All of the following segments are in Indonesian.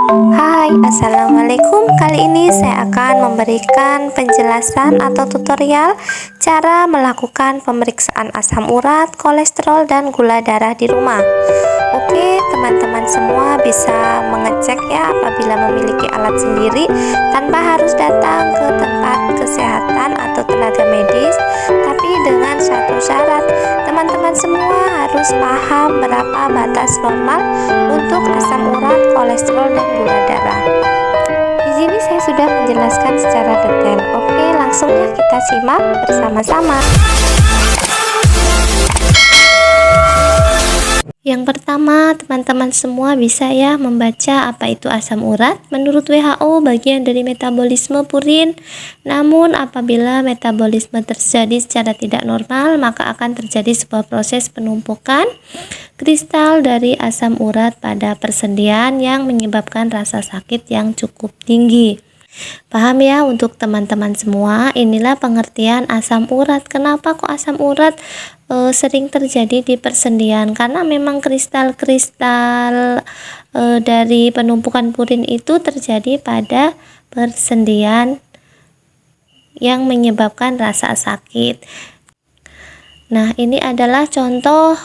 Hai, assalamualaikum. Kali ini saya akan memberikan penjelasan atau tutorial cara melakukan pemeriksaan asam urat, kolesterol, dan gula darah di rumah. Oke, teman-teman semua bisa mengecek ya apabila memiliki alat sendiri tanpa harus datang ke tempat kesehatan atau tenaga medis, tapi dengan satu syarat. Teman-teman semua harus paham berapa batas normal untuk asam urat, kolesterol, dan gula darah. Di sini saya sudah menjelaskan secara detail. Oke, langsung ya kita simak bersama-sama. Yang pertama, teman-teman semua bisa ya membaca apa itu asam urat. Menurut WHO, bagian dari metabolisme purin. Namun, apabila metabolisme terjadi secara tidak normal, maka akan terjadi sebuah proses penumpukan kristal dari asam urat pada persendian yang menyebabkan rasa sakit yang cukup tinggi. Paham ya untuk teman-teman semua, inilah pengertian asam urat. Kenapa kok asam urat sering terjadi di persendian? Karena memang kristal-kristal dari penumpukan purin itu terjadi pada persendian yang menyebabkan rasa sakit. Nah, ini adalah contoh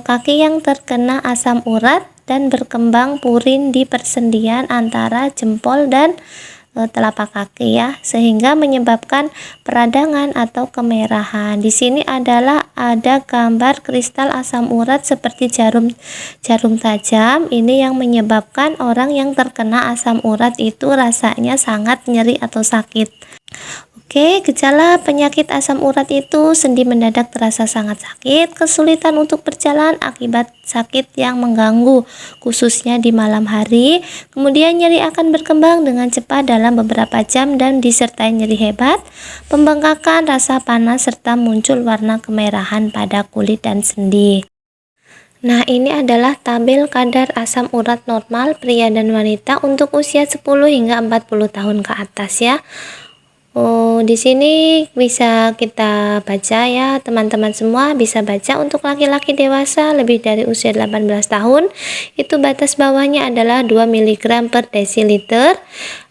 kaki yang terkena asam urat dan berkembang purin di persendian antara jempol dan telapak kaki ya, sehingga menyebabkan peradangan atau kemerahan. Di sini adalah ada gambar kristal asam urat seperti jarum tajam. Ini yang menyebabkan orang yang terkena asam urat itu rasanya sangat nyeri atau sakit. Oke, gejala penyakit asam urat itu sendi mendadak terasa sangat sakit, kesulitan untuk berjalan akibat sakit yang mengganggu, khususnya di malam hari. Kemudian nyeri akan berkembang dengan cepat dalam beberapa jam dan disertai nyeri hebat, pembengkakan, rasa panas, serta muncul warna kemerahan pada kulit dan sendi. Nah, ini adalah tabel kadar asam urat normal pria dan wanita untuk usia 10 hingga 40 tahun ke atas ya. Di sini bisa kita baca ya, teman-teman semua bisa baca. Untuk laki-laki dewasa lebih dari usia 18 tahun, itu batas bawahnya adalah 2 mg per desiliter.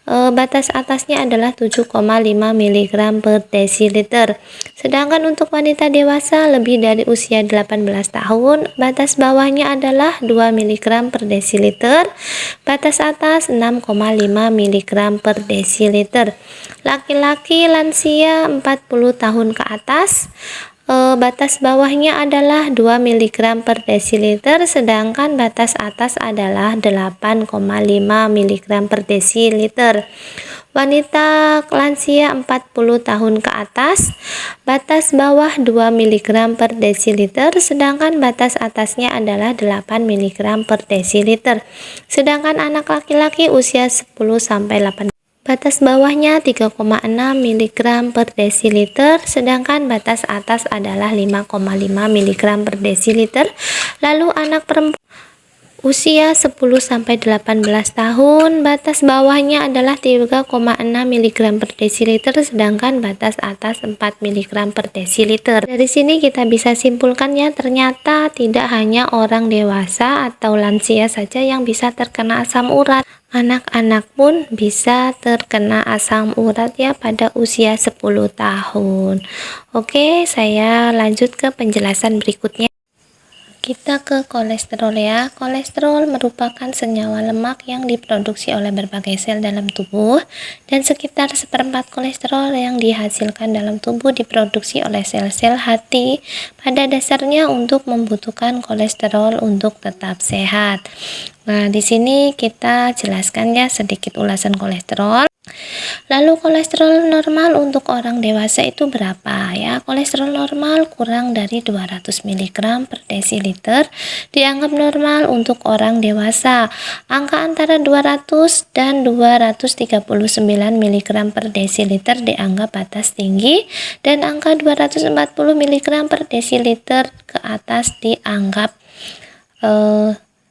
Batas atasnya adalah 7,5 mg per desiliter. Sedangkan untuk wanita dewasa lebih dari usia 18 tahun, batas bawahnya adalah 2 mg per desiliter. Batas atas 6,5 mg per desiliter. Laki-laki lansia 40 tahun ke atas, batas bawahnya adalah 2 mg per desiliter, sedangkan batas atas adalah 8,5 mg per desiliter. Wanita lansia 40 tahun ke atas, batas bawah 2 mg per desiliter, sedangkan batas atasnya adalah 8 mg per desiliter. Sedangkan anak laki-laki usia 10-18, batas bawahnya 3,6 mg per desiliter, sedangkan batas atas adalah 5,5 mg per desiliter. Lalu anak perempuan usia 10-18 tahun, batas bawahnya adalah 3,6 mg per desiliter, sedangkan batas atas 4 mg per desiliter. Dari sini kita bisa simpulkan ya, ternyata tidak hanya orang dewasa atau lansia saja yang bisa terkena asam urat. Anak-anak pun bisa terkena asam urat ya pada usia 10 tahun. Oke, saya lanjut ke penjelasan berikutnya. Kita ke kolesterol ya. Kolesterol merupakan senyawa lemak yang diproduksi oleh berbagai sel dalam tubuh, dan sekitar seperempat kolesterol yang dihasilkan dalam tubuh diproduksi oleh sel-sel hati pada dasarnya untuk membutuhkan kolesterol untuk tetap sehat. Nah, di sini kita jelaskan ya sedikit ulasan kolesterol. Lalu kolesterol normal untuk orang dewasa itu berapa ya? Kolesterol normal kurang dari 200 mg per desiliter dianggap normal untuk orang dewasa. Angka antara 200 dan 239 mg per desiliter dianggap batas tinggi, dan angka 240 mg per desiliter ke atas dianggap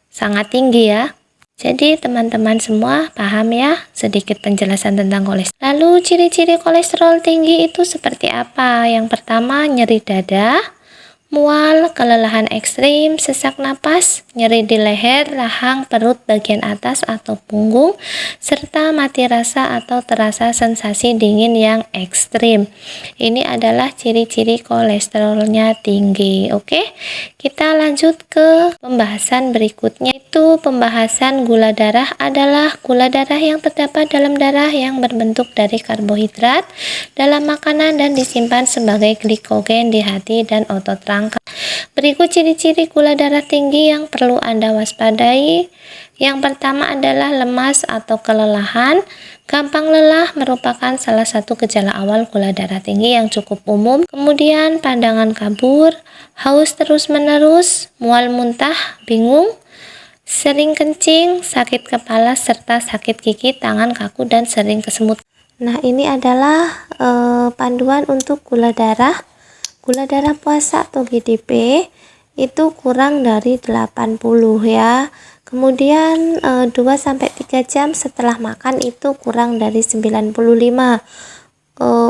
sangat tinggi ya. Jadi teman-teman semua paham ya sedikit penjelasan tentang kolesterol. Lalu ciri-ciri kolesterol tinggi itu seperti apa? Yang pertama, nyeri dada, mual, kelelahan ekstrim, sesak napas, nyeri di leher, rahang, perut bagian atas atau punggung, serta mati rasa atau terasa sensasi dingin yang ekstrim. Ini adalah ciri-ciri kolesterolnya tinggi. Oke, kita lanjut ke pembahasan berikutnya. Itu pembahasan gula darah adalah gula darah yang terdapat dalam darah yang berbentuk dari karbohidrat dalam makanan dan disimpan sebagai glikogen di hati dan otot rangka. Berikut ciri-ciri gula darah tinggi yang perlu Anda waspadai. Yang pertama adalah lemas atau kelelahan. Gampang lelah merupakan salah satu gejala awal gula darah tinggi yang cukup umum. Kemudian pandangan kabur, haus terus-menerus, mual muntah, bingung, sering kencing, sakit kepala, serta sakit gigi, tangan kaku, dan sering kesemut. Nah, ini adalah panduan untuk gula darah. Gula darah puasa atau GDP itu kurang dari 80 ya. Kemudian 2-3 jam setelah makan itu kurang dari 95.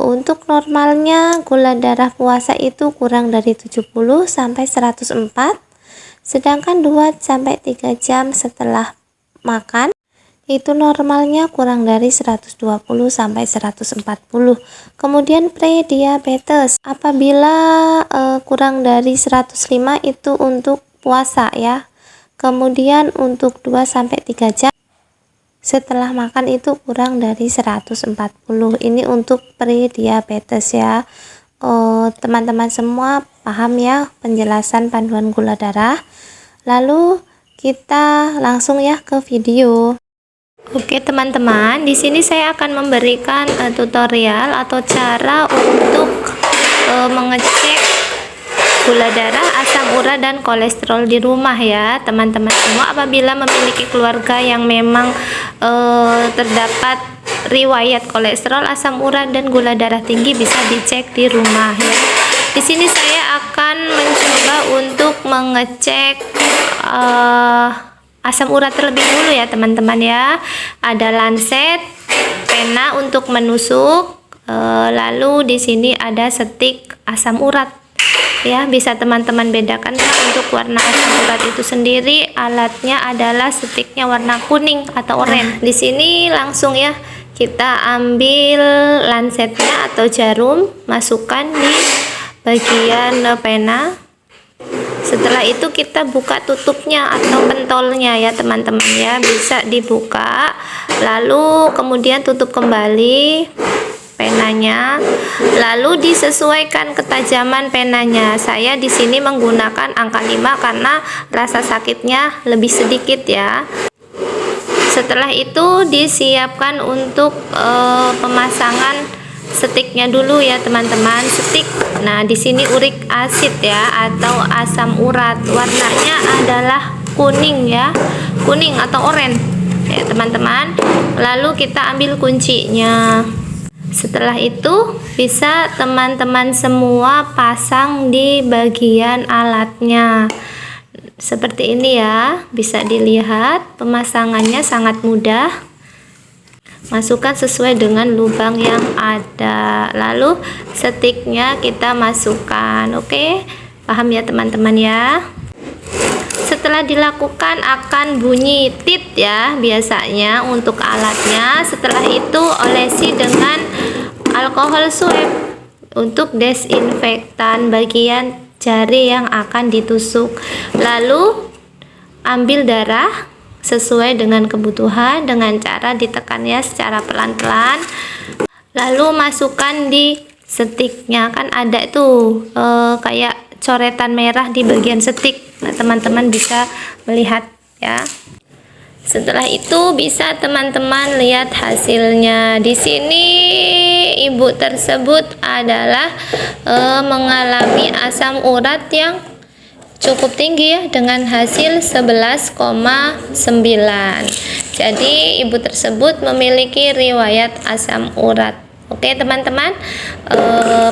Untuk normalnya gula darah puasa itu kurang dari 70 sampai 104. Sedangkan 2-3 jam setelah makan itu normalnya kurang dari 120 sampai 140. Kemudian prediabetes apabila kurang dari 105 itu untuk puasa ya. Kemudian untuk 2-3 jam setelah makan itu kurang dari 140. Ini untuk prediabetes ya. Teman-teman semua paham ya penjelasan panduan gula darah. Lalu kita langsung ya ke video. Oke teman-teman, di sini saya akan memberikan tutorial atau cara untuk mengecek gula darah, asam urat, dan kolesterol di rumah ya teman-teman semua. Apabila memiliki keluarga yang memang terdapat riwayat kolesterol, asam urat, dan gula darah tinggi, bisa dicek di rumah ya. Di sini saya akan mencoba untuk mengecek asam urat terlebih dulu ya teman-teman ya. Ada lancet, pena untuk menusuk, lalu di sini ada stik asam urat ya. Bisa teman-teman bedakan ya, untuk warna asam urat itu sendiri alatnya adalah stiknya warna kuning atau oranye. Di sini langsung ya kita ambil lancetnya atau jarum, masukkan di bagian pena. Setelah itu kita buka tutupnya atau pentolnya ya teman-teman ya, bisa dibuka, lalu kemudian tutup kembali penanya, lalu disesuaikan ketajaman penanya. Saya di sini menggunakan angka 5 karena rasa sakitnya lebih sedikit ya. Setelah itu disiapkan untuk pemasangan stiknya dulu ya teman-teman. Stik, nah di sini urik asid ya atau asam urat, warnanya adalah kuning ya, kuning atau oranye ya teman-teman. Lalu kita ambil kuncinya. Setelah itu bisa teman-teman semua pasang di bagian alatnya seperti ini ya. Bisa dilihat pemasangannya sangat mudah. Masukkan sesuai dengan lubang yang ada, lalu stiknya kita masukkan. Oke, paham ya teman-teman ya. Setelah dilakukan akan bunyi tit ya biasanya untuk alatnya. Setelah itu olesi dengan alkohol swab untuk desinfektan bagian jari yang akan ditusuk. Lalu ambil darah sesuai dengan kebutuhan dengan cara ditekan ya secara pelan-pelan, lalu masukkan di stiknya. Kan ada tuh kayak coretan merah di bagian stik. Nah teman-teman bisa melihat ya. Setelah itu bisa teman-teman lihat hasilnya. Di sini ibu tersebut adalah mengalami asam urat yang cukup tinggi ya dengan hasil 11,9. Jadi ibu tersebut memiliki riwayat asam urat. Oke teman-teman,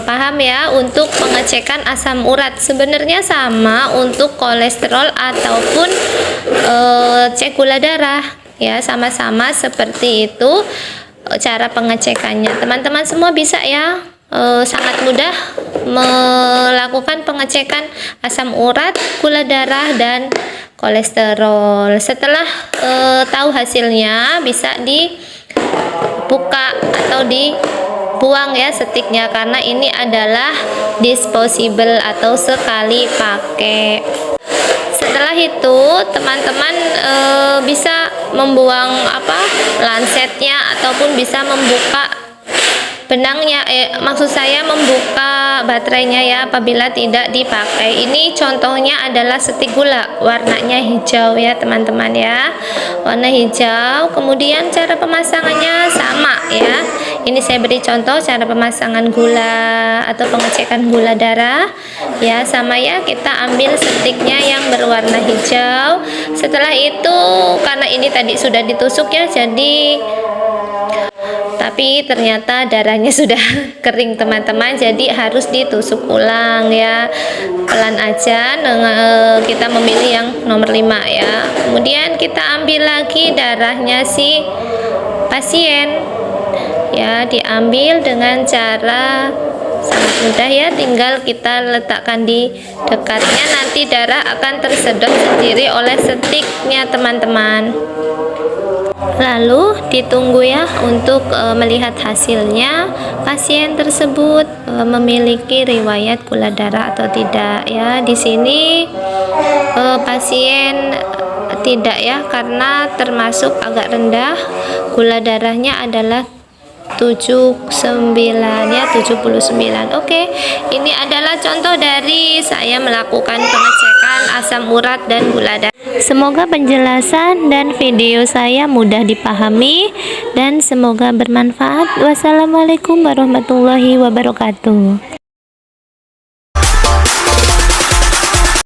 paham ya untuk pengecekan asam urat. Sebenarnya sama untuk kolesterol ataupun cek gula darah ya, sama-sama seperti itu cara pengecekannya. Teman-teman semua bisa ya sangat mudah melakukan pengecekan asam urat, gula darah, dan kolesterol. Setelah tahu hasilnya, bisa dibuka atau dibuang ya stiknya, karena ini adalah disposable atau sekali pakai. Setelah itu teman-teman bisa membuang lansetnya, ataupun bisa membuka benangnya, maksud saya membuka baterainya ya apabila tidak dipakai. Ini contohnya adalah stik gula, warnanya hijau ya teman-teman ya, warna hijau. Kemudian cara pemasangannya sama ya, ini saya beri contoh cara pemasangan gula atau pengecekan gula darah ya, sama ya. Kita ambil stiknya yang berwarna hijau. Setelah itu, karena ini tadi sudah ditusuk ya, tapi ternyata darahnya sudah kering teman-teman, jadi harus ditusuk ulang ya, pelan aja. Kita memilih yang nomor 5 ya. Kemudian kita ambil lagi darahnya si pasien ya, diambil dengan cara sangat mudah ya, tinggal kita letakkan di dekatnya, nanti darah akan tersedot sendiri oleh stiknya teman-teman. Lalu ditunggu ya untuk melihat hasilnya, pasien tersebut memiliki riwayat gula darah atau tidak ya. Di sini pasien tidak ya, karena termasuk agak rendah, gula darahnya adalah 79 ya, 79. Oke, ini adalah contoh dari saya melakukan pengecekan asam urat dan gula darah. Semoga penjelasan dan video saya mudah dipahami dan semoga bermanfaat. Wassalamualaikum warahmatullahi wabarakatuh.